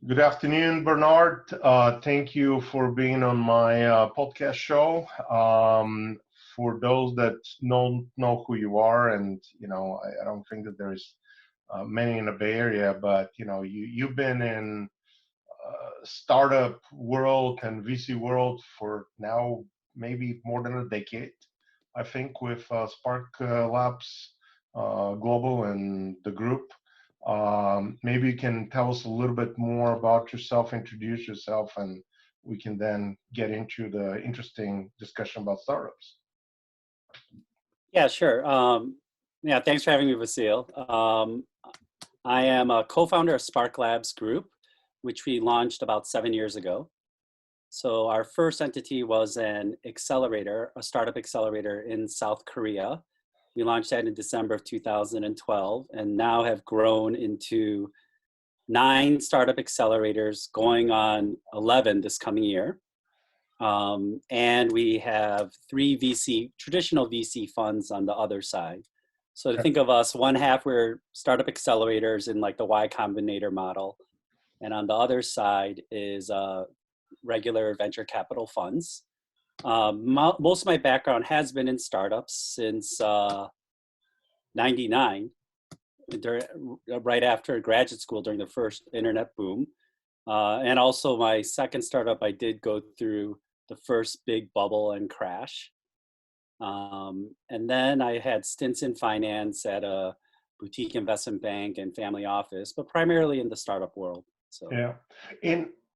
Good afternoon, Bernard. Thank you for being on my podcast show. For those that don't know who you are, and I don't think that there's many in the Bay Area, but you've been in startup world and VC world for now maybe more than a decade. I think with SparkLabs Global and the group. Maybe you can tell us a little bit more about yourself, introduce yourself, and we can then get into the interesting discussion about startups. Yeah, sure. Yeah, thanks for having me, Vassil. I am a co-founder of SparkLabs Group, which we launched about 7 years ago. So our first entity was an accelerator, a startup accelerator in South Korea. We launched that in December of 2012 and now have grown into 9 startup accelerators, going on 11 this coming year. And we have 3 traditional VC funds on the other side. So to think of us, one half we're startup accelerators in like the Y Combinator model. And on the other side is regular venture capital funds. Most of my background has been in startups since 99, right after graduate school during the first internet boom. And also my second startup, I did go through the first big bubble and crash. And then I had stints in finance at a boutique investment bank and family office, but primarily in the startup world. So yeah,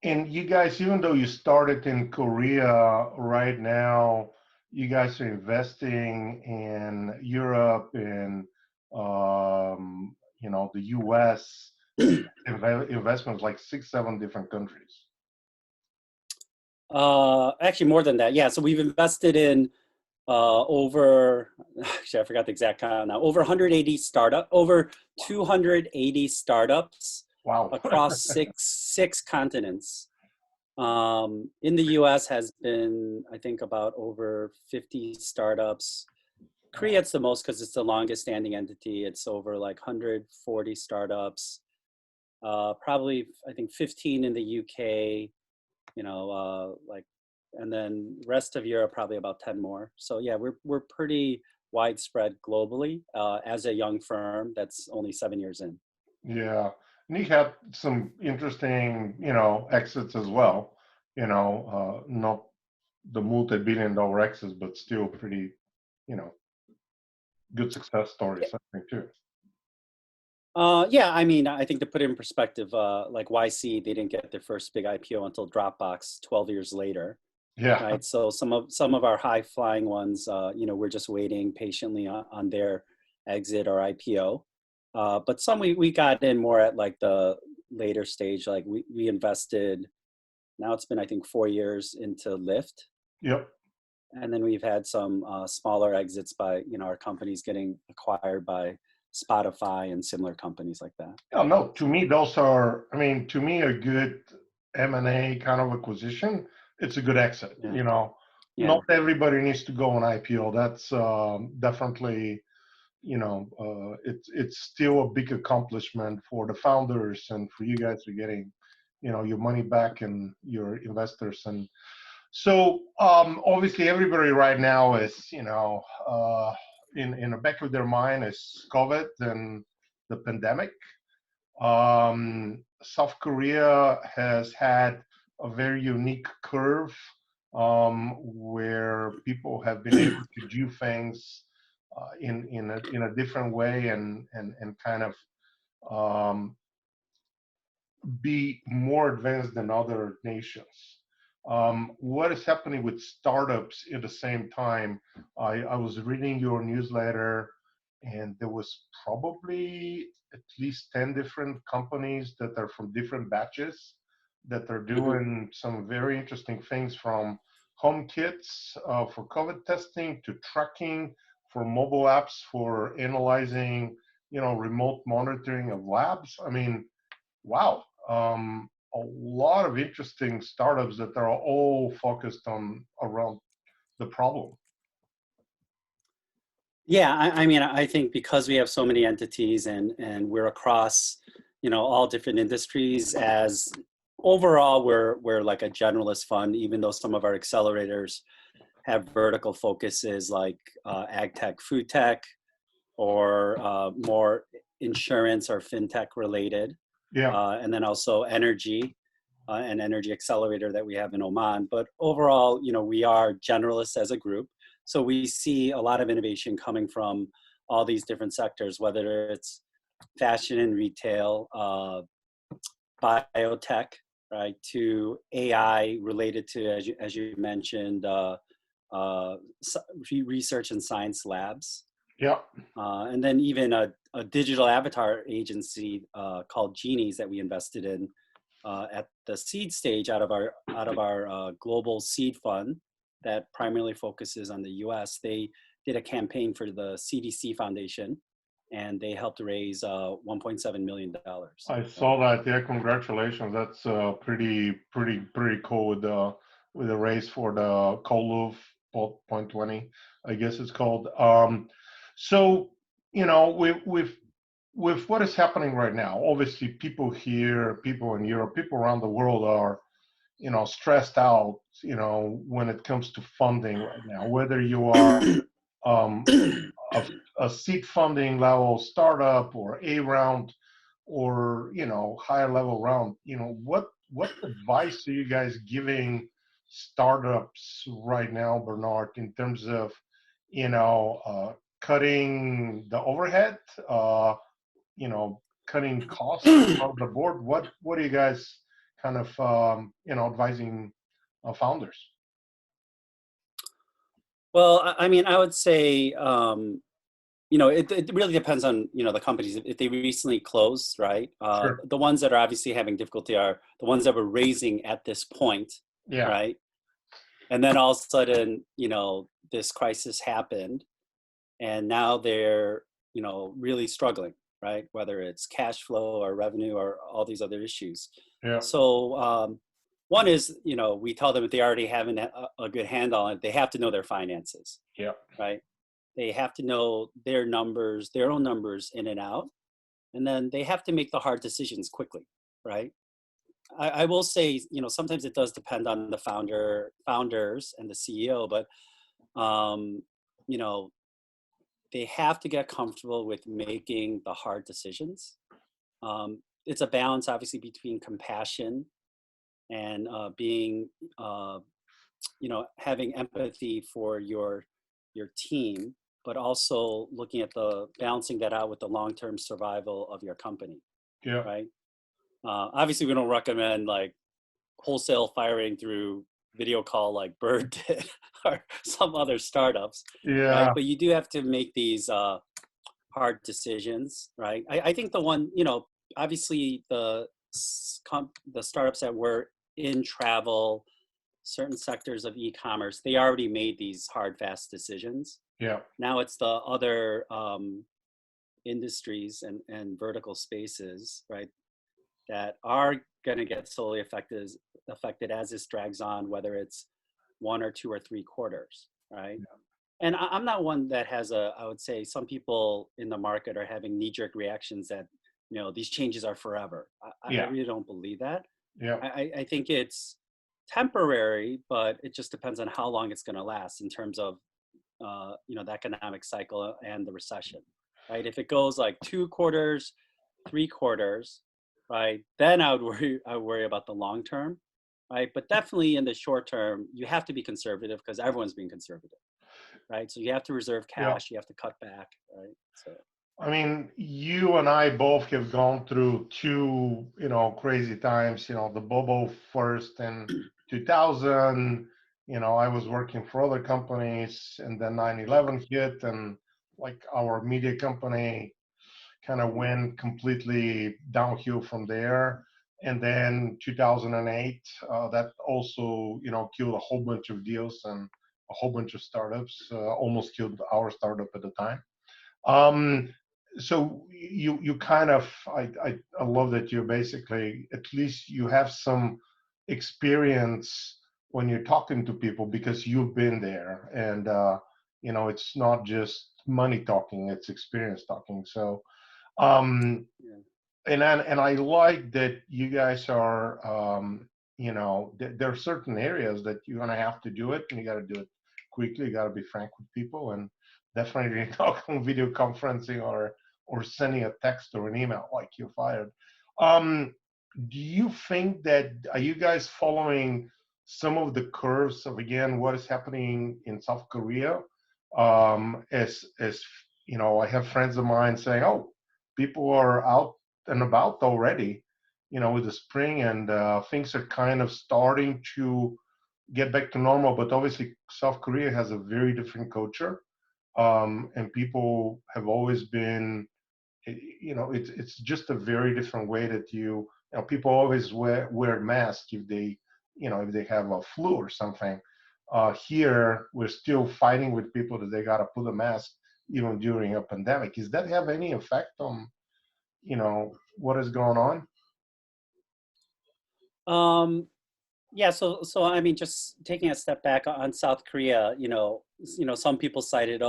and you guys, even though you started in Korea, right now you guys are investing in Europe, in the US, investments like 6-7 different countries. Actually, more than that. Yeah, so we've invested in actually I forgot the exact count now. Over 280 startups. Wow. Across six continents. In the US has been, I think, about over 50 startups. Korea's the most because it's the longest standing entity. It's over like 140 startups. Probably, I think, 15 in the UK, and then rest of Europe, probably about 10 more. So yeah, we're pretty widespread globally as a young firm that's only 7 years in. Yeah. And you had some interesting, exits as well, not the multi-billion-dollar exits, but still pretty, good success stories, I think, too. Yeah, I mean, I think to put it in perspective, like YC, they didn't get their first big IPO until Dropbox 12 years later. Yeah. Right. So some of our high flying ones, we're just waiting patiently on their exit or IPO. But some we got in more at like the later stage. Like we invested, now it's been, I think, 4 years into Lyft. Yep. And then we've had some smaller exits by, our companies getting acquired by Spotify and similar companies like that. Yeah, no, to me, those are, to me, a good M&A kind of acquisition. It's a good exit, Yeah. Not everybody needs to go on IPO. That's definitely, it's still a big accomplishment for the founders and for you guys to getting, your money back and your investors. And so obviously everybody right now is, in the back of their mind is COVID and the pandemic. South Korea has had a very unique curve where people have been able to do things in a different way and kind of be more advanced than other nations. What is happening with startups at the same time? I was reading your newsletter, and there was probably at least 10 different companies that are from different batches that are doing some very interesting things, from home kits for COVID testing to tracking, for mobile apps for analyzing, remote monitoring of labs. I mean, wow. A lot of interesting startups that are all focused around the problem. Yeah, I mean, I think because we have so many entities and we're across all different industries. As overall, we're like a generalist fund, even though some of our accelerators have vertical focuses like ag tech, food tech, or more insurance or fintech related. Yeah. And then also energy, an energy accelerator that we have in Oman. But overall, we are generalists as a group. So we see a lot of innovation coming from all these different sectors, whether it's fashion and retail, biotech, right, to AI related to, as you mentioned, research and science labs. Yeah. And then even a digital avatar agency called Genies that we invested in at the seed stage out of our global seed fund that primarily focuses on the U.S. They did a campaign for the CDC Foundation, and they helped raise $1.7 million. I saw that. Yeah, congratulations. That's pretty cool with the race for the Kolov point 20, I guess it's called. So with what is happening right now, obviously people here, people in Europe, people around the world are stressed out. When it comes to funding right now, whether you are um, a seed funding level startup or A round or higher level round, what advice are you guys giving startups right now, Bernard, in terms of cutting the overhead, cutting costs across the board? What are you guys kind of advising founders? Well, I mean, I would say, it really depends on, the companies. If they recently closed, right? Sure. The ones that are obviously having difficulty are the ones that were raising at this point, Yeah. right? And then all of a sudden, this crisis happened, and now they're, really struggling, right? Whether it's cash flow or revenue or all these other issues. Yeah. So one is, we tell them if they already have a good handle on it, they have to know their finances. Yeah. Right. They have to know their own numbers in and out. And then they have to make the hard decisions quickly. Right. I will say, sometimes it does depend on the founders and the CEO, but, they have to get comfortable with making the hard decisions. It's a balance, obviously, between compassion and being, having empathy for your team, but also looking at balancing that out with the long-term survival of your company. Yeah. Right. Obviously, we don't recommend like wholesale firing through video call like Bird did or some other startups. Yeah. Right? But you do have to make these hard decisions, right? I think the one, obviously the startups that were in travel, certain sectors of e-commerce, they already made these hard, fast decisions. Yeah. Now it's the other industries and vertical spaces, right, that are going to get slowly affected as this drags on, whether it's 1 or 2 or 3 quarters, right? Yeah. And I'm not one that has I would say some people in the market are having knee-jerk reactions that, these changes are forever. I really don't believe that. Yeah. I think it's temporary, but it just depends on how long it's going to last in terms of, the economic cycle and the recession, right? If it goes like 2 quarters, 3 quarters, right, then I would worry about the long term, right? But definitely in the short term, you have to be conservative because everyone's being conservative, right? So you have to reserve cash, you have to cut back, right? So I mean, you and I both have gone through 2, crazy times. The bubble first in 2000. I was working for other companies, and then 9/11 hit, and like our media company kind of went completely downhill from there. And then 2008, that also, killed a whole bunch of deals and a whole bunch of startups. Almost killed our startup at the time. So you kind of, I love that you basically, at least you have some experience when you're talking to people because you've been there, and it's not just money talking, it's experience talking. So yeah. and I like that you guys are, there are certain areas that you're gonna have to do it, and you got to do it quickly. You got to be frank with people, and definitely not on video conferencing or sending a text or an email like you're fired. Um, do you think that are you guys following some of the curves of again what is happening in South Korea? As I have friends of mine saying, "Oh, people are out and about already, with the spring, and things are kind of starting to get back to normal." But obviously, South Korea has a very different culture, and people have always been, it's just a very different way that people always wear masks if they have a flu or something. Here, we're still fighting with people that they got to put a mask even during a pandemic. Does that have any effect on what is going on? Yeah, so I mean, just taking a step back on South Korea, some people cited,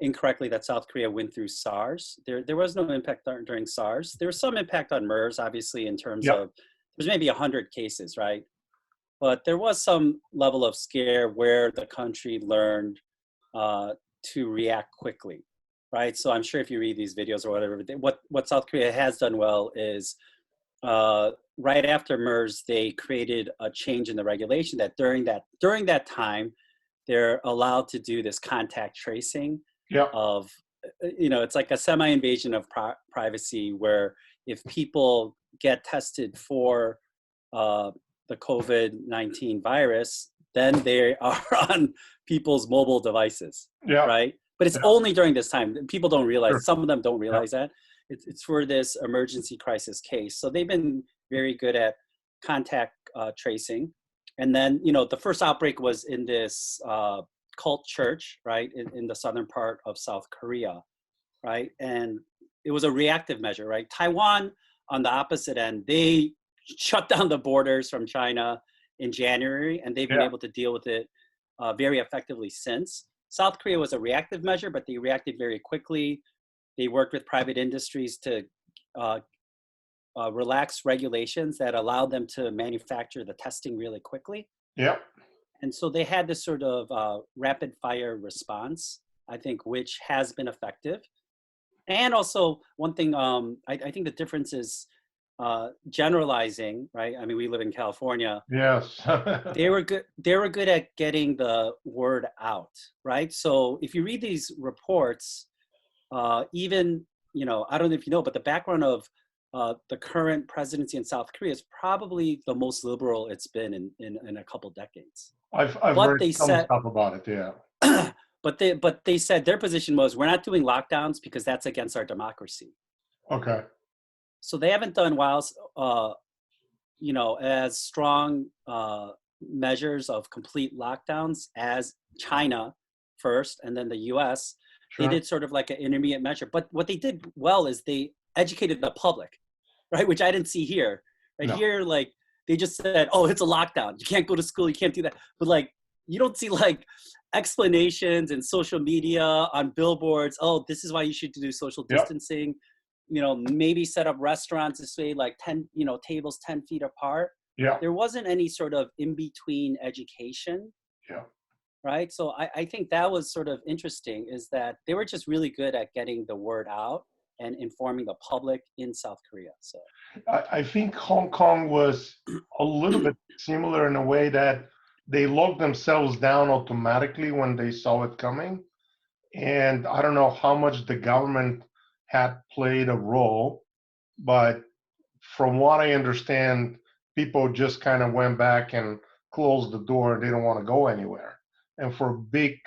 incorrectly that South Korea went through SARS. There was no impact during SARS. There was some impact on MERS, obviously, in terms Yep. of there's maybe 100 cases, right? But there was some level of scare where the country learned to react quickly, right? So I'm sure if you read these videos or whatever, what South Korea has done well is right after MERS, they created a change in the regulation that during that time, they're allowed to do this contact tracing Yep. of, it's like a semi-invasion of privacy where if people get tested for the COVID-19 virus, then they are on people's mobile devices, Yeah. right? But it's Yeah. only during this time. People don't realize, Sure. some of them don't realize that. It's for this emergency crisis case. So they've been very good at contact tracing. And then, the first outbreak was in this cult church, right, in the southern part of South Korea, right? And it was a reactive measure, right? Taiwan, on the opposite end, they shut down the borders from China in January, and they've been Yeah. able to deal with it very effectively since. South Korea was a reactive measure, but they reacted very quickly. They worked with private industries to relax regulations that allowed them to manufacture the testing really quickly. Yeah. And so they had this sort of rapid fire response, I think, which has been effective. And also one thing, I think the difference is generalizing, right? I mean, we live in California. Yes. They were good at getting the word out, right? So if you read these reports, even, I don't know if you know, but the background of the current presidency in South Korea is probably the most liberal it's been in a couple decades. I've But heard they some said, stuff about it. Yeah. but they said their position was, we're not doing lockdowns because that's against our democracy. Okay. So they haven't done as strong measures of complete lockdowns as China first, and then the U.S. Sure. They did sort of like an intermediate measure. But what they did well is they educated the public, right? Which I didn't see here. Right No. here, like they just said, "Oh, it's a lockdown. You can't go to school. You can't do that." But like, you don't see like explanations in social media on billboards. Oh, this is why you should do social Yep. distancing. Maybe set up restaurants this way, like 10, tables 10 feet apart. Yeah. There wasn't any sort of in-between education. Yeah. Right. So I think that was sort of interesting, is that they were just really good at getting the word out and informing the public in South Korea. So I think Hong Kong was a little bit similar in a way that they locked themselves down automatically when they saw it coming. And I don't know how much the government had played a role, but from what I understand, people just kind of went back and closed the door. They don't want to go anywhere. And for a big,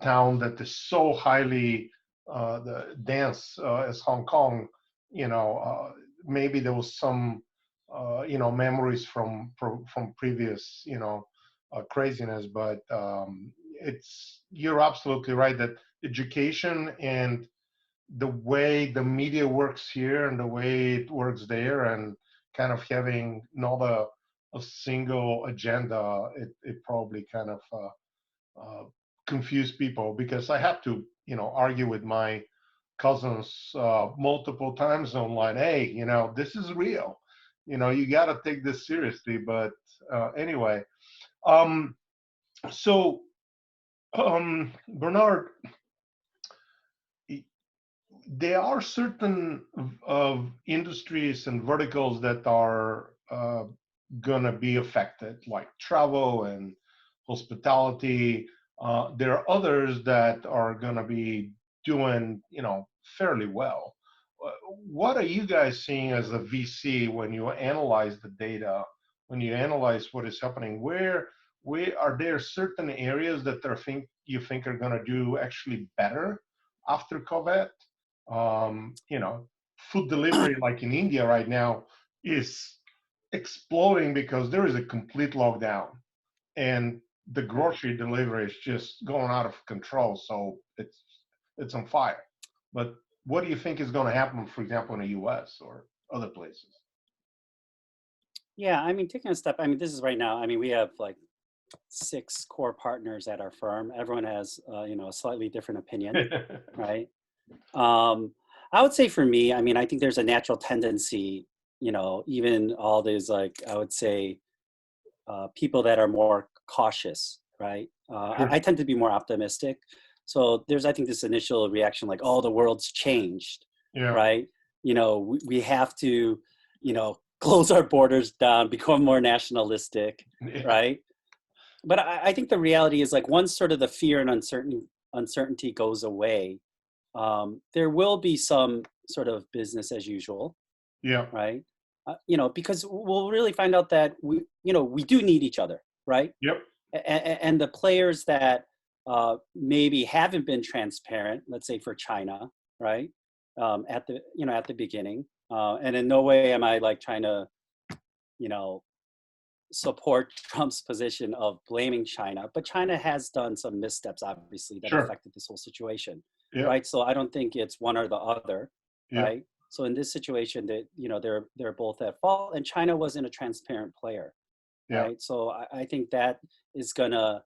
town that is so highly the dense as Hong Kong, maybe there was some, memories from previous, craziness. But you're absolutely right that education and the way the media works here and the way it works there, and kind of having not a single agenda, it probably kind of confuse people, because I have to argue with my cousins multiple times online, hey, this is real. You got to take this seriously. But anyway, um, so Bernard, there are certain of industries and verticals that are going to be affected, like travel and hospitality. There are others that are going to be doing, fairly well. What are you guys seeing as a VC when you analyze the data, when you analyze what is happening? Where are there certain areas that you think are going to do actually better after COVID? Food delivery, like in India right now, is exploding because there is a complete lockdown, and the grocery delivery is just going out of control. So it's on fire. But what do you think is going to happen, for example, in the U.S. or other places? Yeah, I mean, taking a step, I mean, this is right now, I mean, we have like 6 core partners at our firm. Everyone has, a slightly different opinion, right? I would say for me, I mean, I think there's a natural tendency, even all these, like, I would say, people that are more cautious, right? Sure. I tend to be more optimistic. So there's, I think, this initial reaction like, oh, the world's changed, Yeah. right? We have to, close our borders down, become more nationalistic, Yeah. right? But I think the reality is like once sort of the fear and uncertainty goes away, there will be some sort of business as usual, Yeah. right? Because we'll really find out that we do need each other, right? Yep. And the players that maybe haven't been transparent, let's say for China, right? At the beginning, and in no way am I like trying to, support Trump's position of blaming China, but China has done some missteps, obviously, that Sure. affected this whole situation, Yeah. right? So I don't think it's one or the other, Yeah. right? So in this situation, that they're both at fault, and China wasn't a transparent player, Yeah. right? So I think that is gonna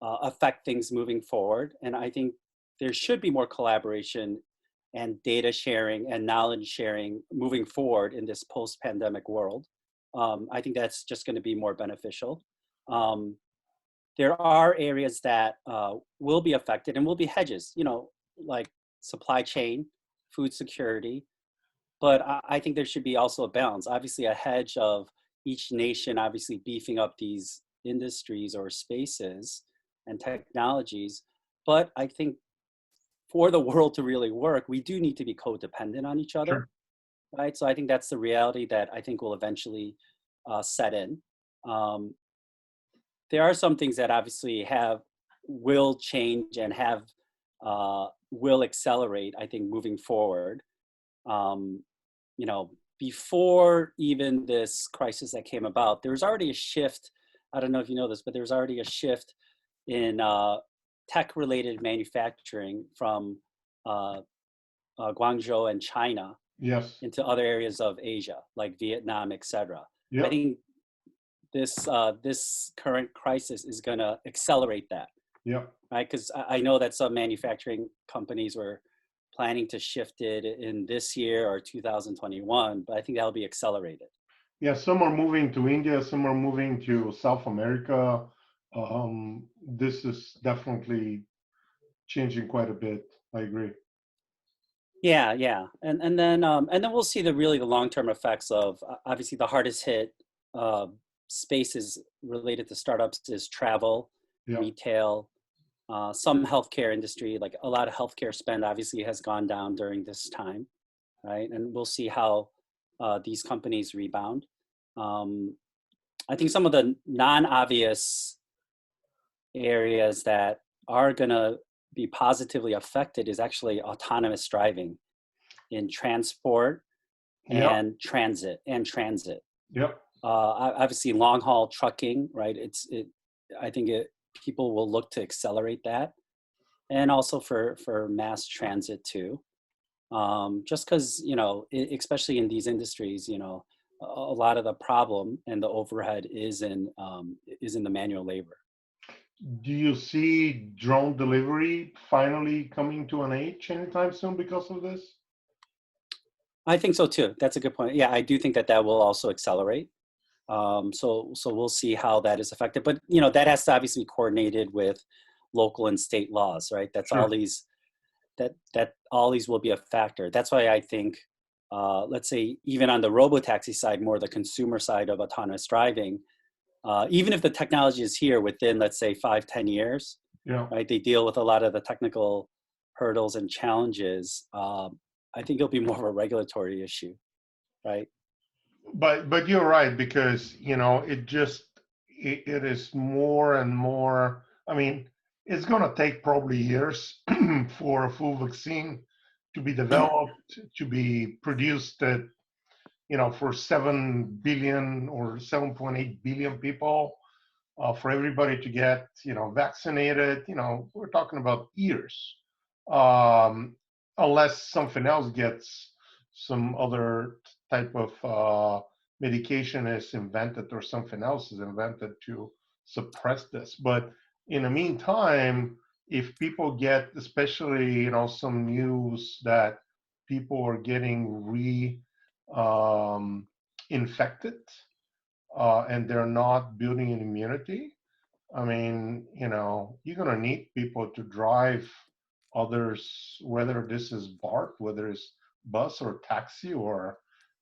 affect things moving forward, and I think there should be more collaboration and data sharing and knowledge sharing moving forward in this post-pandemic world. I think that's just going to be more beneficial. There are areas that will be affected and will be hedges, like supply chain, food security. But I think there should be also a balance. Obviously, a hedge of each nation obviously beefing up these industries or spaces and technologies. But I think for the world to really work, we do need to be codependent on each other. Sure. Right. So I think that's the reality that I think will eventually set in. There are some things that obviously will change and will accelerate, I think, moving forward. Um, Before even this crisis that came about, there was already a shift. I don't know if you know this, but there was already a shift in tech-related manufacturing from Guangzhou and China Yes. into other areas of Asia, like Vietnam, etc. Yep. I think this current crisis is going to accelerate that, Yeah. right? Because I know that some manufacturing companies were planning to shift it in this year or 2021, but I think that'll be accelerated. Yeah, some are moving to India, some are moving to South America. This is definitely changing quite a bit. I agree. Yeah, and then we'll see the long-term effects of obviously the hardest hit spaces related to startups is travel, Yeah. retail, some healthcare industry. Like a lot of healthcare spend obviously has gone down during this time, right? And we'll see how these companies rebound. I think some of the non-obvious areas that are going to be positively affected is actually autonomous driving in transport Yep. and transit. Yep. Obviously, long haul trucking, right? I think people will look to accelerate that, and also for mass transit too. Just because especially in these industries, a lot of the problem and the overhead is in the manual labor. Do you see drone delivery finally coming to an age anytime soon because of this? I think so too. That's a good point. Yeah, I do think that that will also accelerate. So we'll see how that is affected. But that has to obviously be coordinated with local and state laws, right? That's all Sure. these that all these will be a factor. That's why I think, let's say, even on the robotaxi side, more the consumer side of autonomous driving, even if the technology is here within, let's say, 5-10 years, Yeah. right? They deal with a lot of the technical hurdles and challenges. I think it'll be more of a regulatory issue, right? But you're right, because it is more and more. I mean, it's going to take probably years for a full vaccine to be developed, to be produced at, for 7 billion or 7.8 billion people, for everybody to get, vaccinated. We're talking about years, um, unless something else gets, some other type of medication is invented or something else is invented to suppress this. But in the meantime, if people get, especially, some news that people are getting infected, and they're not building an immunity, I mean, you're going to need people to drive others, whether this is BART, whether it's bus or taxi, or,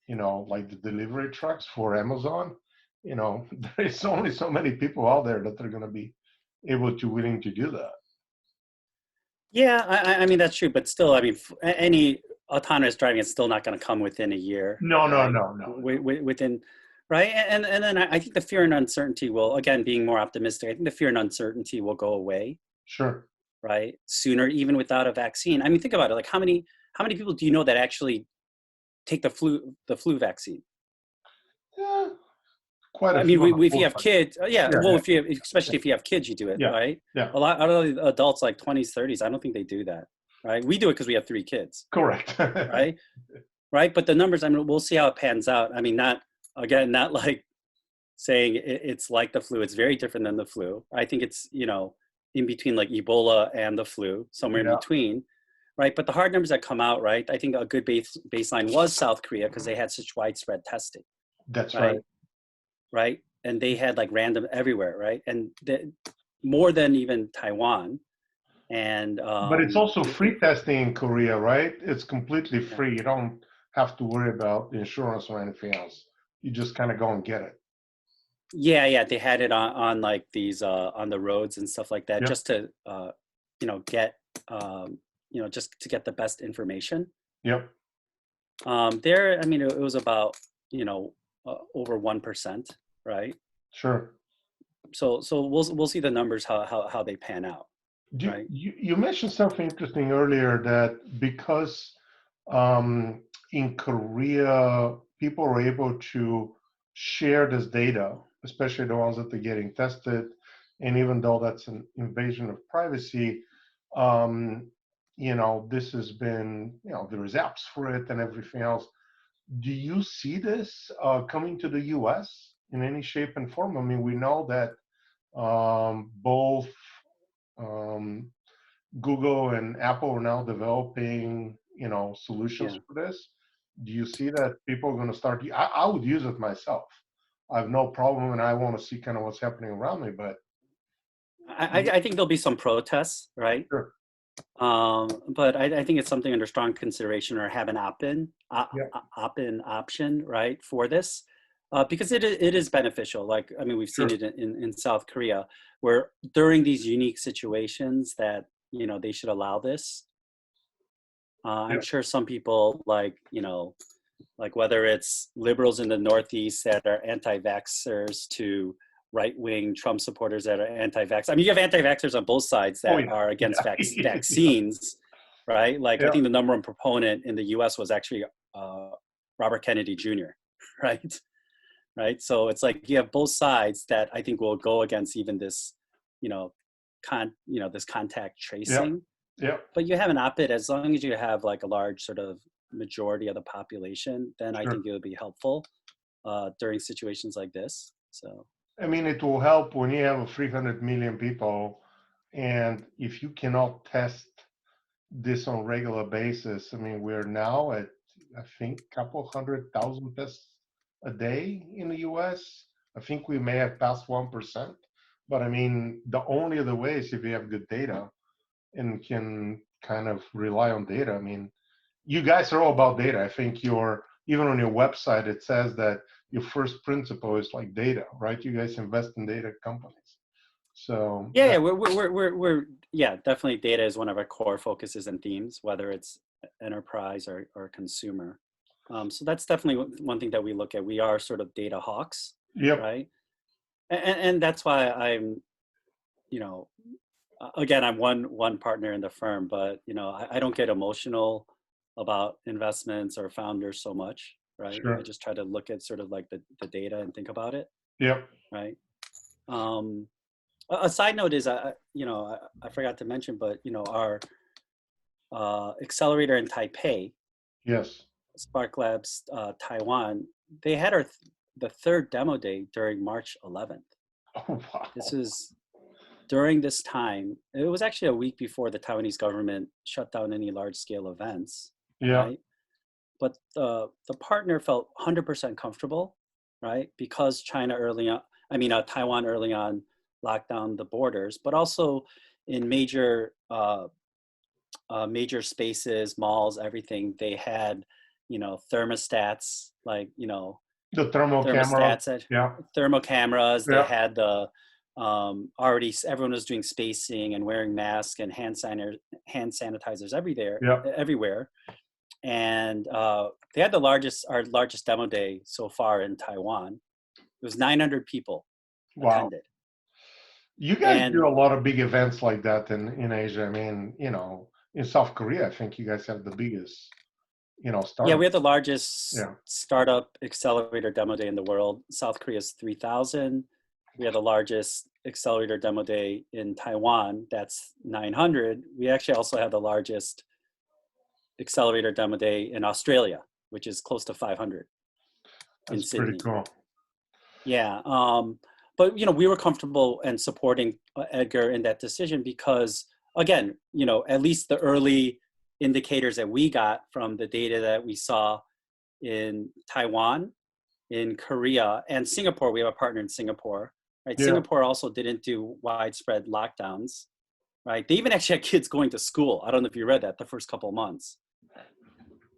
like the delivery trucks for Amazon. There's only so many people out there that are going to be able to, willing to do that. Yeah, I mean that's true, but still, I mean, any autonomous driving is still not going to come within a year, No, no, right? no, no. Within, right? And then I think the fear and uncertainty will, again, being more optimistic, I think the fear and uncertainty will go away, Sure. right? Sooner, even without a vaccine. I mean, think about it. Like, how many people do you know that actually take the flu vaccine? Yeah, quite a I mean, few on the if you full have side. kids, yeah. Yeah, Well, yeah, if you, especially if you have kids, you do it, yeah, right? yeah. A lot of the adults, like 20s, 30s, I don't think they do that, right? We do it because we have 3 kids, Correct. right? Right. But the numbers, I mean, we'll see how it pans out. I mean, not like saying it's like the flu. It's very different than the flu. I think it's, in between like Ebola and the flu, somewhere in Yeah, between, right? But the hard numbers that come out, right? I think a good baseline was South Korea because they had such widespread testing, that's right. right? Right. And they had like random everywhere, right? And more than even Taiwan. And But it's also it, free testing in Korea, right? It's completely yeah. free. You don't have to worry about insurance or anything else. You just kind of go and get it. Yeah, they had it on like these on the roads and stuff like that, Yeah. just to get just to get the best information. Yep. There, I mean, it was about over 1%, right? Sure. So we'll see the numbers how they pan out, right? You mentioned something interesting earlier, that because um, in Korea, people are able to share this data, especially the ones that are getting tested. And even though that's an invasion of privacy, um, this has been, there is apps for it and everything else. Do you see this coming to the US in any shape and form? I mean, we know that both um, Google and Apple are now developing, solutions Yeah. for this. Do you see that people are going to start? I would use it myself. I have no problem, and I want to see kind of what's happening around me. But I think there'll be some protests, right? sure, But I think it's something under strong consideration, or have an yeah, opt-in option, right, for this, because it is beneficial. Like, I mean, we've seen sure, it in South Korea, where during these unique situations that they should allow this. yeah, I'm sure some people, like whether it's liberals in the Northeast that are anti-vaxxers to right-wing Trump supporters that are anti-vax. I mean, you have anti-vaxxers on both sides oh that yeah, are against yeah, vaccines, right? Like, I yeah, think the number one proponent in the U.S. was actually Robert Kennedy Jr., right? Right. So it's like you have both sides that I think will go against even this, you know, this contact yeah, tracing. yeah, But you have an op-ed, as long as you have like a large sort of majority of the population, then I sure. think it would be helpful during situations like this. So I mean, it will help when you have 300 million people, and if you cannot test this on regular basis, I mean, we're now at, I think, a couple 100,000 tests a day in the US. I think we may have passed 1%, but I mean, the only other way is if you have good data and can kind of rely on data. I mean, you guys are all about data. I think even on your website, it says that your first principle is like data, right? You guys invest in data companies. So Yeah, we're yeah, definitely data is one of our core focuses and themes, whether it's enterprise or consumer. So that's definitely one thing that we look at. We are sort of data hawks, yep, right? And that's why I'm, you know, again, I'm one partner in the firm, but I don't get emotional about investments or founders so much, right? I sure, just try to look at sort of like the data and think about it, yep, right? Um, a side note is, I forgot to mention, but our accelerator in Taipei, yes. SparkLabs Taiwan, they had the third demo day during March 11th. Oh, wow. This is during this time. It was actually a week before the Taiwanese government shut down any large scale events, Yeah, right? But the partner felt 100% comfortable, right? Because China early on, Taiwan early on locked down the borders, but also in major spaces, malls, everything, they had, thermostats, like, the thermal camera. thermostats, at, Yeah, thermal cameras. They yeah, had already everyone was doing spacing and wearing masks and hand sanitizers yeah. everywhere. And they had our largest demo day so far in Taiwan. It was 900 people Wow. attended. You guys do And a lot of big events like that in Asia. I mean, in South Korea, I think you guys have the biggest, yeah, startup. we had the largest Yeah. startup accelerator demo day in the world. South Korea's 3,000. We had the largest accelerator demo day in Taiwan. That's 900. We actually also have the largest accelerator demo day in Australia, which is close to 500 in That's pretty Sydney. cool. Yeah. But we were comfortable and supporting Edgar in that decision because, again, at least the early indicators that we got from the data that we saw in Taiwan, in Korea, and Singapore. We have a partner in Singapore, right? Yeah. Singapore also didn't do widespread lockdowns, right? They even actually had kids going to school. I don't know if you read that the first couple of months.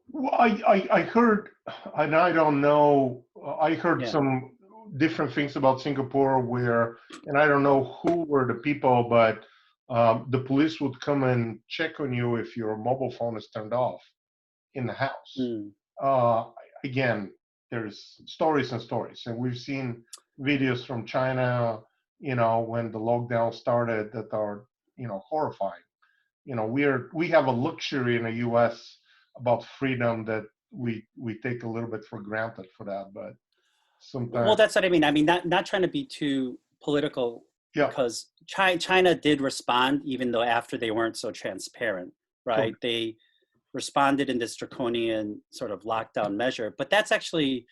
Well, I heard, and I don't know, I heard Yeah. some different things about Singapore where, and I don't know who were the people, but the police would come and check on you if your mobile phone is turned off in the house. Mm. Uh, Again, there's stories and stories, and we've seen videos from China, when the lockdown started that are, horrifying. We have a luxury in the U.S. about freedom that we take a little bit for granted for that, but Well, sometimes, that's what I mean. I mean, not trying to be too political yeah, because China did respond, even though after they weren't so transparent, right? correct. They responded in this draconian sort of lockdown measure. But that's actually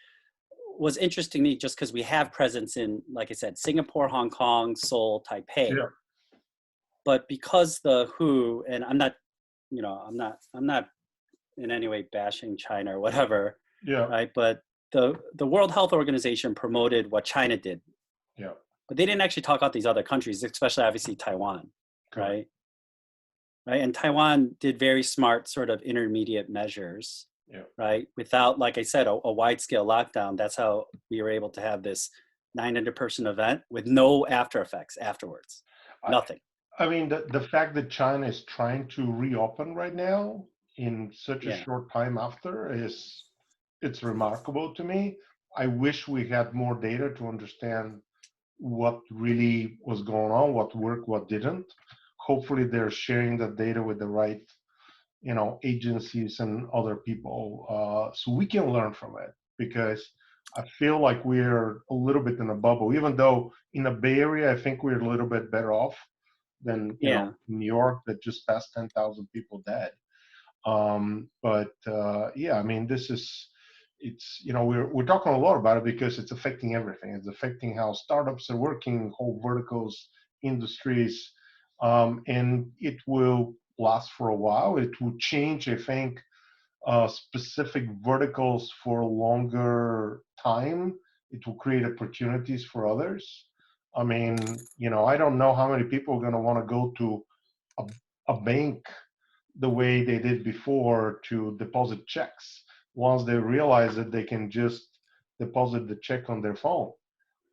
was interesting to me just because we have presence in, like I said, Singapore, Hong Kong, Seoul, Taipei. Yeah, But because the WHO, and I'm not in any way bashing China or whatever, yeah, right? But the World Health Organization promoted what China did, yeah, but they didn't actually talk about these other countries, especially obviously Taiwan, correct. right? Right, and Taiwan did very smart sort of intermediate measures, Yeah. right? Without, like I said, a wide scale lockdown. That's how we were able to have this 900-person event with no after effects afterwards, I, nothing. I mean, the fact that China is trying to reopen right now in such a Yeah, short time after it's remarkable to me. I wish we had more data to understand what really was going on, what worked, what didn't. Hopefully, they're sharing that data with the right, agencies and other people, so we can learn from it. Because I feel like we're a little bit in a bubble, even though in the Bay Area, I think we're a little bit better off than yeah. New York that just passed 10,000 people dead. But yeah, I mean, this is it's, we're talking a lot about it because it's affecting everything. It's affecting how startups are working, whole verticals, industries, and it will last for a while. It will change, I think, specific verticals for a longer time. It will create opportunities for others. I mean, I don't know how many people are going to want to go to a bank the way they did before to deposit checks once they realize that they can just deposit the check on their phone,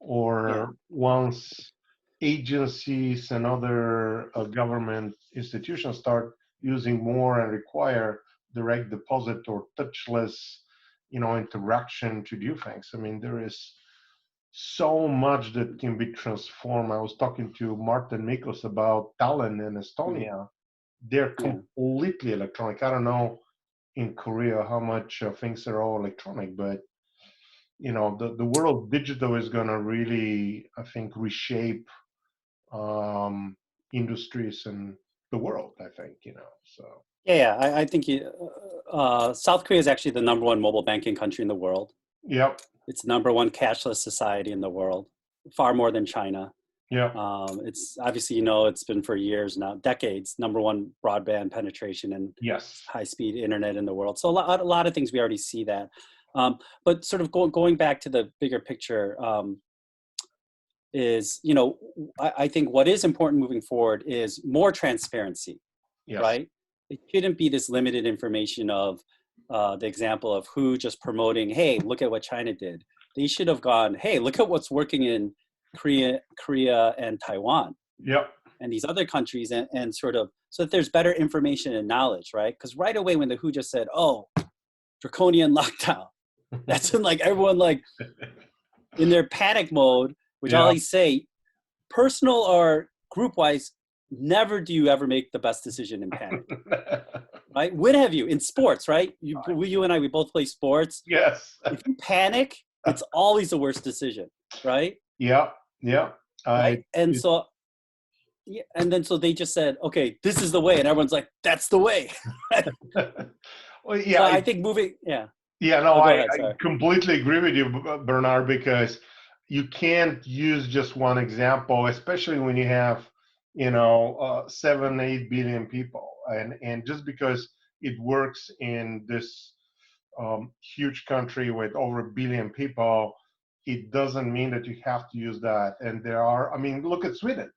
Yeah. or once agencies and other government institutions start using more and require direct deposit or touchless interaction to do things. I mean, there is so much that can be transformed. I was talking to Martin Mikos about Tallinn in Estonia. They're Yeah. completely electronic. I don't know in Korea how much things are all electronic, but the world digital is going to really, I think, reshape industries and the world, I think, so. Yeah, I think South Korea is actually the #1 mobile banking country in the world. Yep. It's #1 cashless society in the world, far more than China. Yep. It's obviously, it's been for years now, decades, #1 broadband penetration and Yes. high-speed internet in the world. So a lot of things we already see that. But sort of going back to the bigger picture is, I think what is important moving forward is more transparency, Yes. right? It shouldn't be this limited information of the example of who just promoting, hey, look at what China did. They should have gone, hey, look at what's working in Korea and Taiwan. Yep. And these other countries, and sort of, so that there's better information and knowledge, right? Because right away when the WHO just said, oh, draconian lockdown, that's when like everyone like in their panic mode, which I always say, personal or group-wise, never do you ever make the best decision in panic, right? When have you, in sports, right? You and I, we both play sports. Yes. If you panic, it's always the worst decision, right? Yeah, yeah. Right? And so they just said, okay, this is the way. And everyone's like, that's the way. Well, yeah. So I think moving, yeah. Yeah, no, I completely agree with you, Bernard, because you can't use just one example, especially when you have, 7, 8 billion people. And just because it works in this huge country with over 1 billion people, it doesn't mean that you have to use that. And look at Sweden.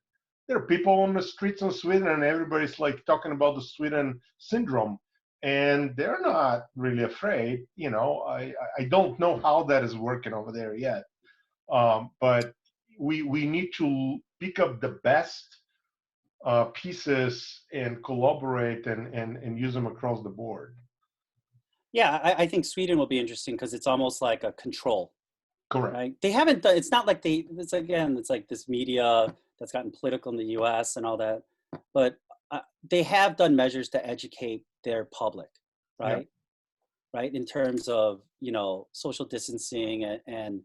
There are people on the streets of Sweden and everybody's like talking about the Sweden syndrome. And they're not really afraid. I don't know how that is working over there yet. But we need to pick up the best pieces and collaborate and use them across the board. Yeah, I think Sweden will be interesting because it's almost like a control. Correct. Right? They haven't done, it's not like it's like this media that's gotten political in the US and all that, but they have done measures to educate their public, right? Yeah. Right, in terms of, social distancing and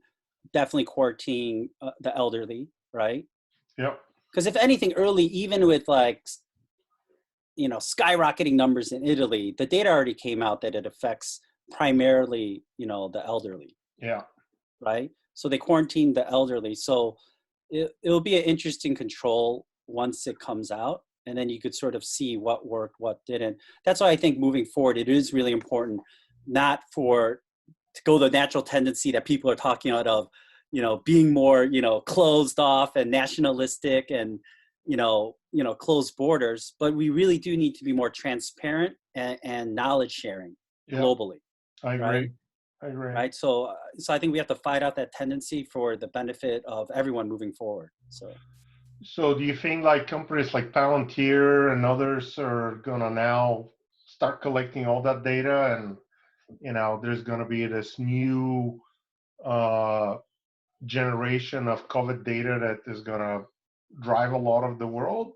definitely quarantining the elderly, right? Yep. Because if anything, early, even with like, skyrocketing numbers in Italy, the data already came out that it affects primarily, the elderly. Yeah. Right? So they quarantined the elderly. So it'll be an interesting control once it comes out. And then you could sort of see what worked, what didn't. That's why I think moving forward, it is really important, not to go the natural tendency that people are talking out of, being more, closed off and nationalistic and, closed borders. But we really do need to be more transparent and knowledge sharing globally. I agree. Right? I agree. Right. So I think we have to fight out that tendency for the benefit of everyone moving forward. So do you think like companies like Palantir and others are gonna now start collecting all that data, and there's gonna be this new generation of COVID data that is gonna drive a lot of the world?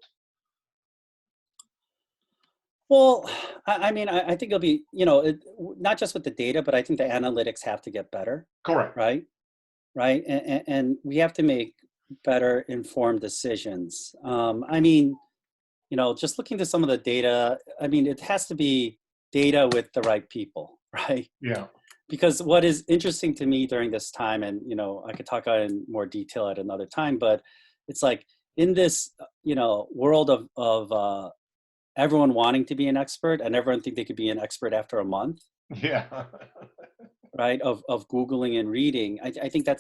Well, I think it'll be, not just with the data, but I think the analytics have to get better. Correct. Right. Right. And we have to make better informed decisions. Just looking to some of the data, it has to be data with the right people, right? Yeah. because what is interesting to me during this time, and I could talk about it in more detail at another time, but it's like in this world of everyone wanting to be an expert and everyone think they could be an expert after a month, Yeah. right? Of Googling and reading, I think that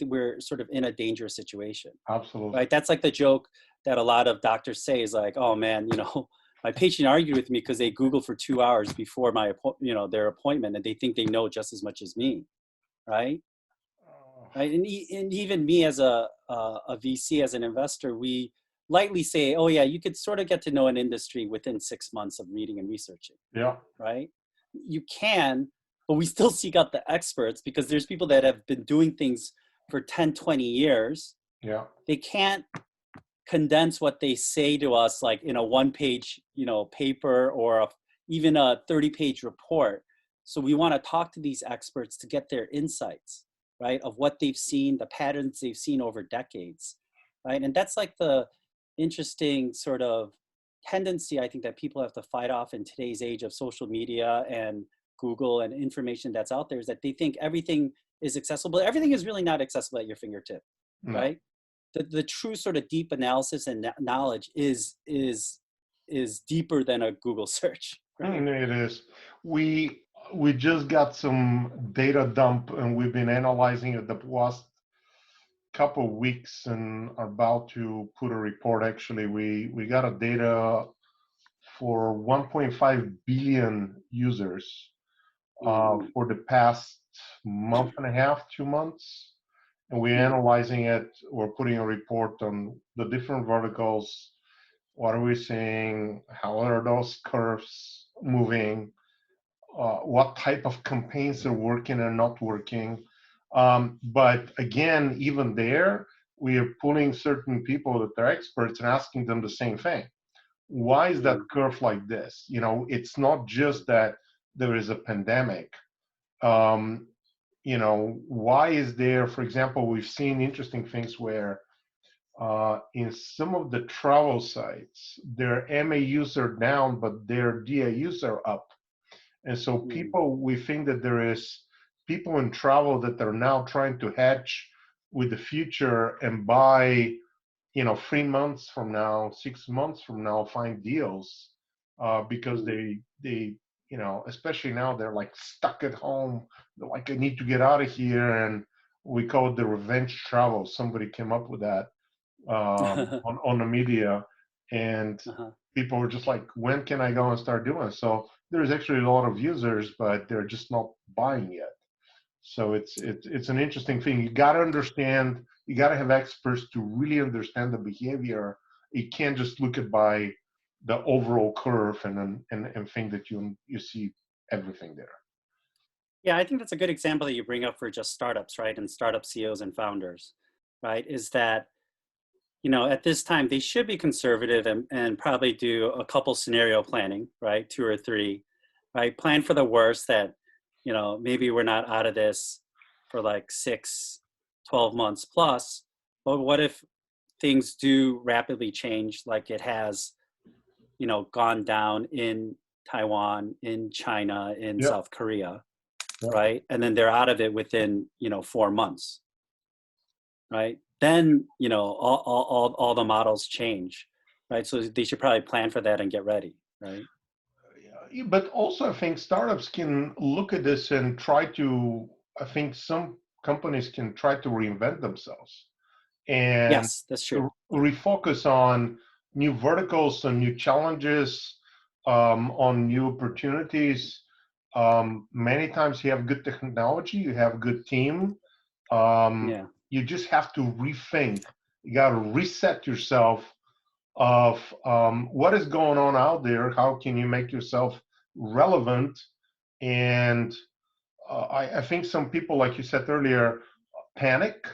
we're sort of in a dangerous situation, Absolutely. right? That's like the joke that a lot of doctors say is like, oh man, my patient argued with me because they Googled for 2 hours before their appointment, and they think they know just as much as me, right? Right, and even me as a VC, as an investor, we lightly say, oh yeah, you could sort of get to know an industry within 6 months of reading and researching, Yeah. right? You can, but we still seek out the experts because there's people that have been doing things for 10, 20 years. Yeah. They can't condense what they say to us like in a one-page, paper or even a 30-page report. So we want to talk to these experts to get their insights, right, of what they've seen, the patterns they've seen over decades, right? And that's like the interesting sort of tendency I think that people have to fight off in today's age of social media and Google and information that's out there, is that they think everything is accessible. Everything is really not accessible at your fingertip, No. right? The true sort of deep analysis and knowledge is deeper than a Google search, right? It is. We just got some data dump, and we've been analyzing it the last couple of weeks, and are about to put a report. Actually, we got a data for 1.5 billion users for the past month and a half, 2 months, and we're analyzing it. We're putting a report on the different verticals. What are we seeing? How are those curves moving? What type of campaigns are working and not working? But again, even there, we are pulling certain people that are experts and asking them the same thing. Why is that curve like this? It's not just that there is a pandemic. Why is there, for example, we've seen interesting things where in some of the travel sites, their MAUs are down, but their DAUs are up. And so we think that there is people in travel that are now trying to hedge with the future and buy, 3 months from now, 6 months from now, find deals because they, especially now they're like stuck at home. They're like, I need to get out of here. And we call it the revenge travel. Somebody came up with that on the media, and people were just like, when can I go and start doing it? So there's actually a lot of users, but they're just not buying yet. So it's an interesting thing. You got to understand, you got to have experts to really understand the behavior. You can't just look at by the overall curve and think that you see everything there. Yeah, I think that's a good example that you bring up for just startups, right? And startup CEOs and founders, right? Is that, at this time, they should be conservative and probably do a couple scenario planning, right? 2 or 3, right? Plan for the worst, that, maybe we're not out of this for like 6, 12 months plus, but what if things do rapidly change like it has, gone down in Taiwan, in China, in South Korea, right? And then they're out of it within, 4 months, right? Then, all the models change, right? So they should probably plan for that and get ready, right? But also, I think startups can look at this and try to, I think some companies can try to reinvent themselves and yes, that's true. refocus on new verticals and new challenges, on new opportunities. Many times you have good technology, you have good team. You just have to rethink. You got to reset yourself of what is going on out there. How can you make yourself relevant? And I think some people, like you said earlier, panic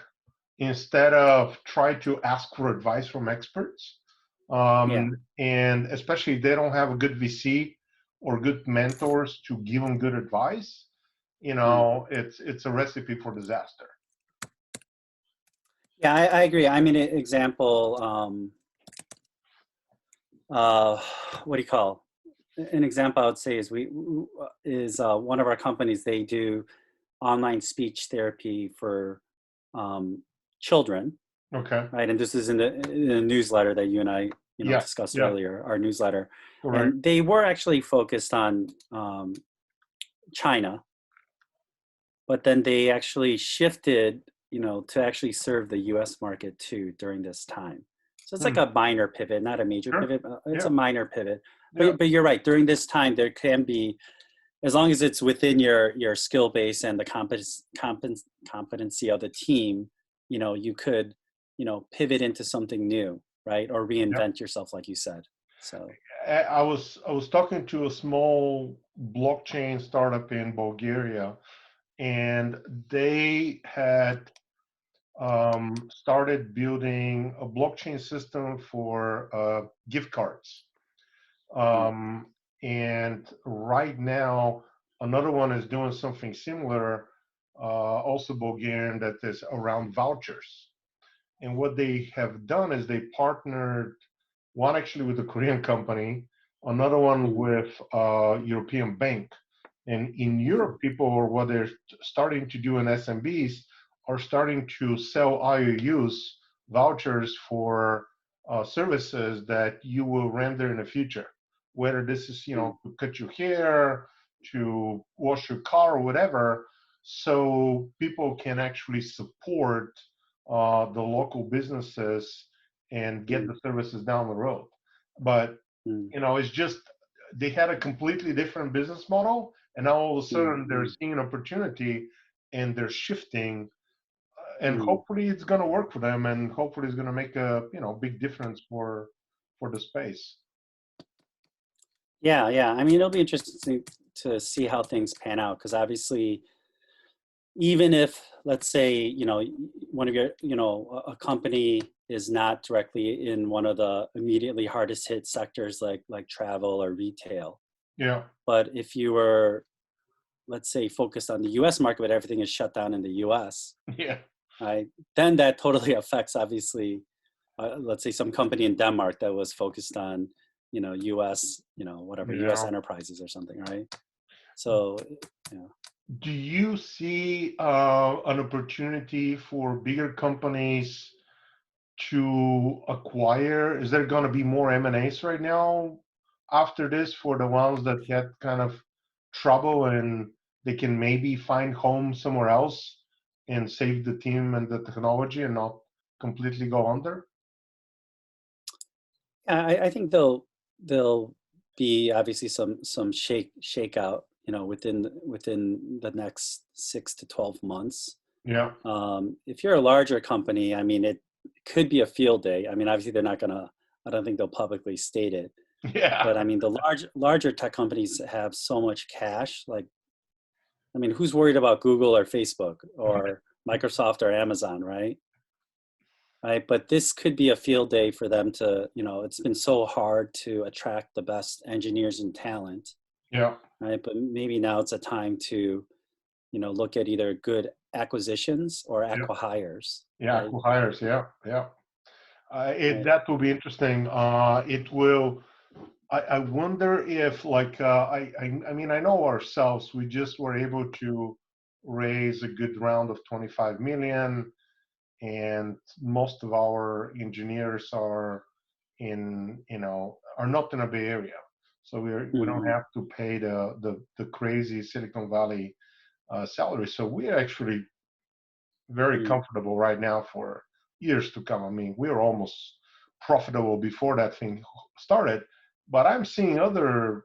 instead of try to ask for advice from experts. And especially if they don't have a good VC or good mentors to give them good advice, it's a recipe for disaster. Yeah, I agree. I mean, example, what do you call? An example I would say is one of our companies, they do online speech therapy for children, Okay. right? And this is in the newsletter that you and I, Yeah. discussed Yeah. earlier, our newsletter. Correct. And they were actually focused on China, but then they actually shifted, to actually serve the U.S. market too during this time. So it's like Hmm. a minor pivot, not a major Sure. pivot. But it's Yeah. a minor pivot. Yeah. But you're right. During this time, there can be, as long as it's within your skill base and the competency of the team, you could, pivot into something new, right? Or Yeah. reinvent yourself, like you said. So I was talking to a small blockchain startup in Bulgaria, and they had started building a blockchain system for gift cards. mm, And right now, another one is doing something similar, also Bulgarian, that is around vouchers. And what they have done is they partnered, one actually with a Korean company, another one mm, with a European bank. And in Europe, people, or what they're starting to do in SMBs, are starting to sell IOUs, vouchers for services that you will render in the future. Whether this is, mm, to cut your hair, to wash your car, or whatever, so people can actually support the local businesses and get mm, the services down the road. But mm, it's just they had a completely different business model, and now all of a mm, sudden they're mm, seeing an opportunity and they're shifting, and mm. hopefully it's going to work for them, and hopefully it's going to make a big difference for the space. Yeah, yeah. I mean, it'll be interesting to see how things pan out because obviously, even if, let's say, one of your, a company is not directly in one of the immediately hardest hit sectors like travel or retail, Yeah. but if you were, let's say, focused on the U.S. market, but everything is shut down in the U.S., Yeah. right? Then that totally affects, obviously, let's say some company in Denmark that was focused on, U.S., whatever, U.S. Yeah. enterprises or something, right? So, yeah. Do you see an opportunity for bigger companies to acquire? Is there going to be more M&As right now after this for the ones that had kind of trouble, and they can maybe find home somewhere else and save the team and the technology and not completely go under? I think there'll be obviously some shakeout, within the next 6 to 12 months. Yeah. If you're a larger company, I mean, it could be a field day. I mean, obviously they're not gonna. I don't think they'll publicly state it. Yeah. But I mean, the larger tech companies have so much cash. Like, I mean, who's worried about Google or Facebook or Microsoft or Amazon, right? Right. But this could be a field day for them to, it's been so hard to attract the best engineers and talent, Yeah. right? But maybe now it's a time to, look at either good acquisitions or Yeah. acqui-hires, Yeah. right? Who hires? Yeah. Yeah. Right. That will be interesting. It will. I wonder if, like, I mean, I know ourselves, we just were able to raise a good round of 25 million, and most of our engineers are are not in a Bay Area. So we don't Mm-hmm. have to pay the crazy Silicon Valley salary. So we're actually very comfortable right now for years to come. I mean, we were almost profitable before that thing started, but I'm seeing other,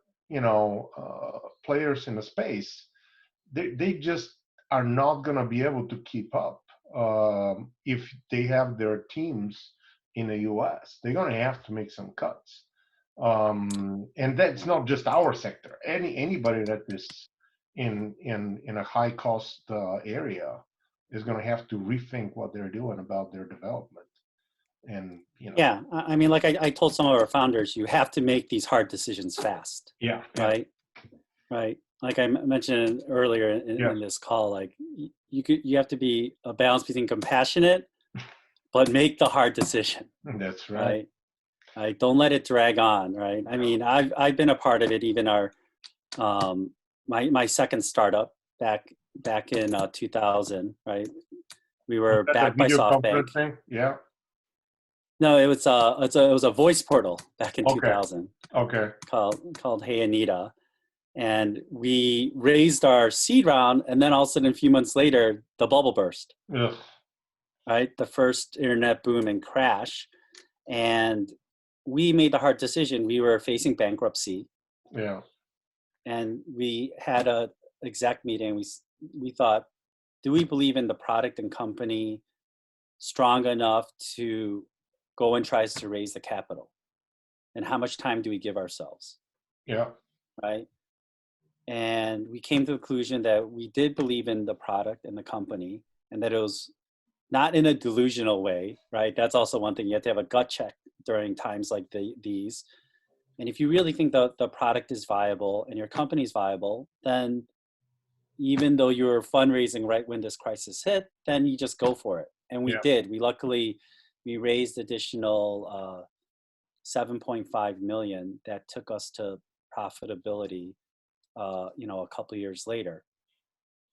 players in the space. They just are not going to be able to keep up if they have their teams in the U.S. They're going to have to make some cuts, and that's not just our sector. Anybody that is in a high cost area is going to have to rethink what they're doing about their development. And Yeah. I mean, like I told some of our founders, you have to make these hard decisions fast, yeah, yeah, right? Right. Like I mentioned earlier yeah, in this call, like you have to be a balance between compassionate, but make the hard decision, that's right. right? Right. Don't let it drag on, right? I mean, I've been a part of it. Even our my second startup back back in 2000, right? We Was were that the backed by video SoftBank. conference thing? Yeah. No, it was a voice portal back in Okay. 2000 Okay. called Hey Anita, and we raised our seed round, and then all of a sudden, a few months later, the bubble burst. Ugh. Right, the first internet boom and crash, and we made the hard decision. We were facing bankruptcy, Yeah. and we had a exec meeting. We thought, do we believe in the product and company strong enough to go and try to raise the capital? And how much time do we give ourselves? Yeah. Right. And we came to the conclusion that we did believe in the product and the company, and that it was not in a delusional way, right? That's also one thing. You have to have a gut check during times like these. And if you really think the product is viable and your company is viable, then even though you're fundraising right when this crisis hit, then you just go for it. And we Yeah. did. We raised additional 7.5 million that took us to profitability, a couple of years later.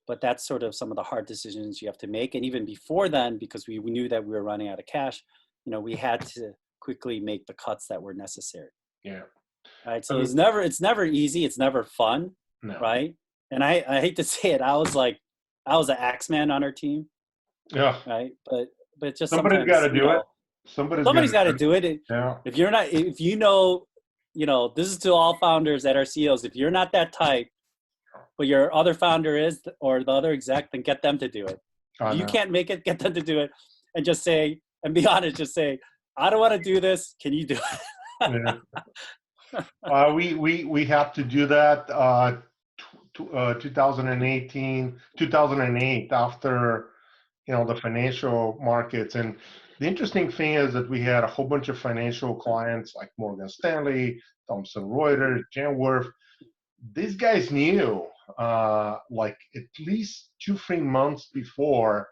But that's sort of some of the hard decisions you have to make. And even before then, because we knew that we were running out of cash, we had to quickly make the cuts that were necessary. Yeah. Right. So it's never easy. It's never fun. No. Right. And I hate to say it, I was an Axeman on our team. Yeah. Right. But just Somebody's got to do it. Somebody's got to do it. Yeah. If you're not, if this is to all founders that are CEOs. If you're not that type, but your other founder is, or the other exec, then get them to do it. If you can't make it, get them to do it, and just say, and be honest, just say, I don't want to do this. Can you do it? Yeah. We have to do that. 2008 after the financial markets. And the interesting thing is that we had a whole bunch of financial clients like Morgan Stanley, Thomson Reuters, Genworth. These guys knew like at least 2-3 months before,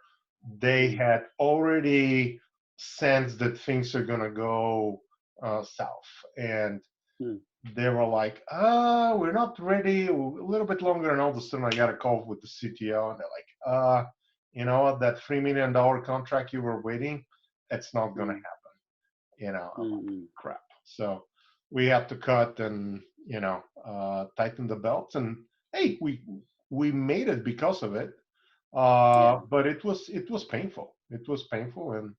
they had already sensed that things are going to go south. And they were like, we're not ready, a little bit longer. And all of a sudden I got a call with the CTO, and they're like, you know what, that $3 million contract you were waiting, it's not going to happen. I'm like, crap. So we have to cut and, tighten the belts. And hey, we made it because of it. But it was painful. It was painful. And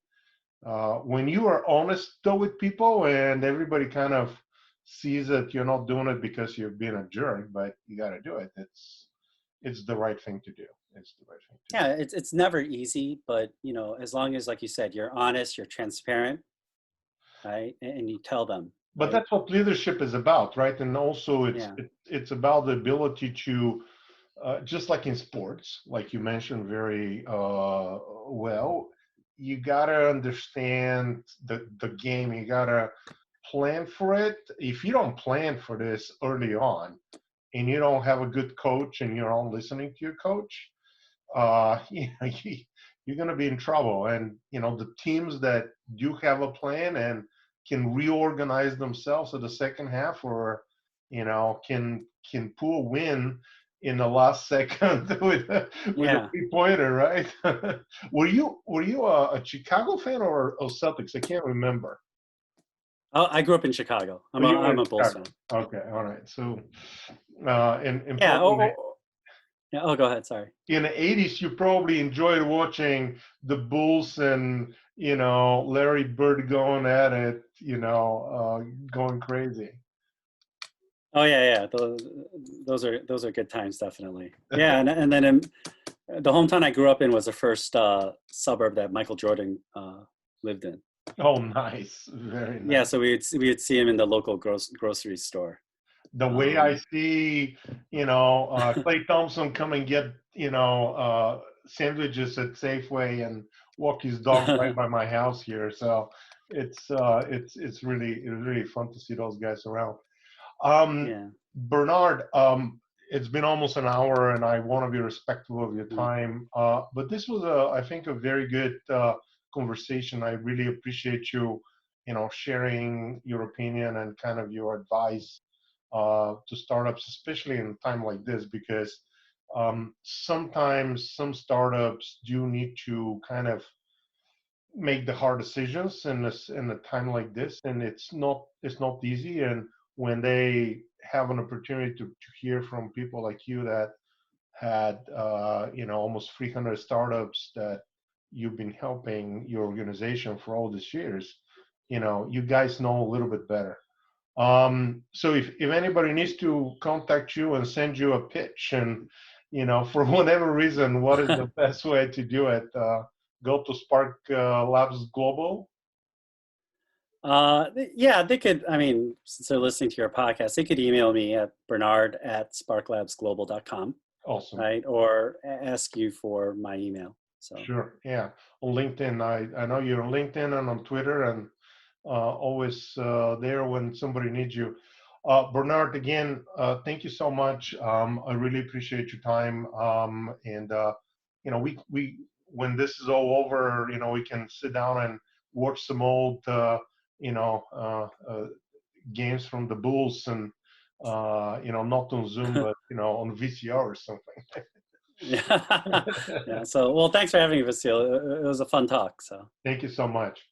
when you are honest though with people, and everybody kind of sees that you're not doing it because you're being a jerk, but you got to do it. It's the right thing to do. It's the right thing to do. Yeah, it's never easy, but as long as, like you said, you're honest, you're transparent, right, and you tell them. But right? that's what leadership is about, right? And also it's about the ability to, just like in sports, like you mentioned very well, you gotta understand the game. You gotta plan for it. If you don't plan for this early on, and you don't have a good coach, and you're not listening to your coach, you're going to be in trouble. And the teams that do have a plan and can reorganize themselves at the second half, or can pull a win in the last second with a 3-pointer, right? Were you a Chicago fan or Celtics? I can't remember. Oh, I grew up in Chicago. I'm a Bulls fan. Okay, all right. So, go ahead. Sorry. In the 80s, you probably enjoyed watching the Bulls and Larry Bird going at it, going crazy. Oh yeah. Those are good times, definitely. Yeah, and then the hometown I grew up in was the first suburb that Michael Jordan lived in. Oh, nice. Very nice. Yeah, so we would see him in the local grocery store. The way I see, Klay Thompson come and get, sandwiches at Safeway and walk his dog right by my house here. So it's really fun to see those guys around. Bernard, it's been almost an hour, and I want to be respectful of your time. But this was, I think, a very good conversation. I really appreciate you, sharing your opinion and kind of your advice to startups, especially in a time like this, because sometimes some startups do need to kind of make the hard decisions in a time like this, and it's not easy. And when they have an opportunity to hear from people like you that had almost 300 startups that you've been helping your organization for all these years, you guys know a little bit better. So if anybody needs to contact you and send you a pitch, and for whatever reason, what is the best way to do it? Go to Spark Labs Global. Yeah, they could, I mean, since they're listening to your podcast, they could email me at bernard@sparklabsglobal.com, Awesome. right? Or ask you for my email. So Sure. Yeah. On LinkedIn, I know you're on LinkedIn and on Twitter, and always there when somebody needs you. Bernard, again, thank you so much. I really appreciate your time. And we when this is all over, we can sit down and watch some old, games from the Bulls, and not on Zoom, but on VCR or something. yeah. Yeah. So, well, thanks for having me, Vassil. It was a fun talk. So Thank you so much.